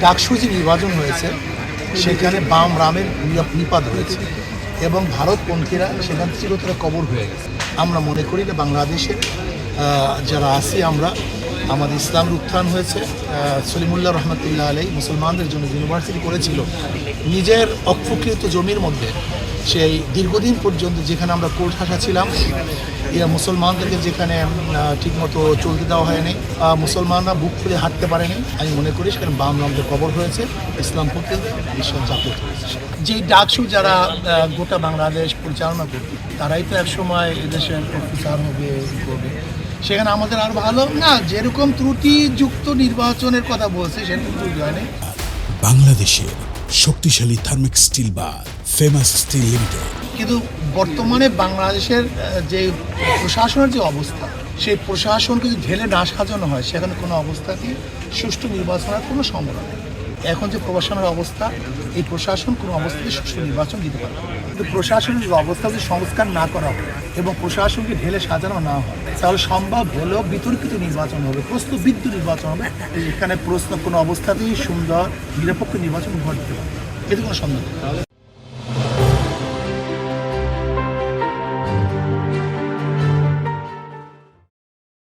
ডাকসু যে নির্বাচন হয়েছে সেখানে বাম রামের নিপাত হয়েছে এবং ভারতপন্থীরা সেখান চিরতরে কবর হয়ে গেছে। আমরা মনে করি যে বাংলাদেশের যারা আছি আমরা, আমাদের ইসলামের উত্থান হয়েছে। সলিমুল্লাহ রহমতুল্লাহ আলাই মুসলমানদের জন্য ইউনিভার্সিটি করেছিল নিজের অপ্রকৃত জমির মধ্যে। সেই দীর্ঘদিন পর্যন্ত যেখানে আমরা কোর্ট হাসা ছিলাম, মুসলমানদেরকে যেখানে ঠিকমতো চলতে দেওয়া হয়নি, মুসলমানরা বুক খুলে হাঁটতে পারেনি, আমি মনে করি সেখানে বাম রামদের কবর হয়েছে, ইসলাম পক্ষে বিশ্বাস জাগ্রত হয়েছে। যেই ডাকসু যারা গোটা বাংলাদেশ পরিচালনা করবে তারাই তো একসময় এদেশের প্রফেসর হবে করবে। সেখানে আমাদের আর ভালো না, যেরকম ত্রুটিযুক্ত নির্বাচনের কথা বলছে সেরকম ত্রুটি হয়নি। বাংলাদেশের শক্তিশালী থার্মিক স্টিল বা ফেমাস স্টিল লিমিটেড। কিন্তু বর্তমানে বাংলাদেশের যে প্রশাসনের যে অবস্থা, সেই প্রশাসনকে যদি ঢেলে না সাজানো হয় সেখানে কোনো অবস্থাতেই সুষ্ঠু নির্বাচনের কোনো সম্ভাবনা নেই। এখন যে প্রশাসনের অবস্থা, এই প্রশাসন কোনো অবস্থাতে সুষ্ঠু নির্বাচন দিতে পারে না। কিন্তু প্রশাসনের যে অবস্থা যদি সংস্কার না করা হয় এবং প্রশাসনকে ঢেলে সাজানো না হয় তাহলে সম্ভব হলেও বিতর্কিত নির্বাচন হবে, প্রশ্নবিদ্ধ নির্বাচন হবে। এখানে প্রশ্ন কোনো অবস্থাতেই সুন্দর নিরপেক্ষ নির্বাচন ঘটতে পারে, এতে কোনো সন্দেহ নেই।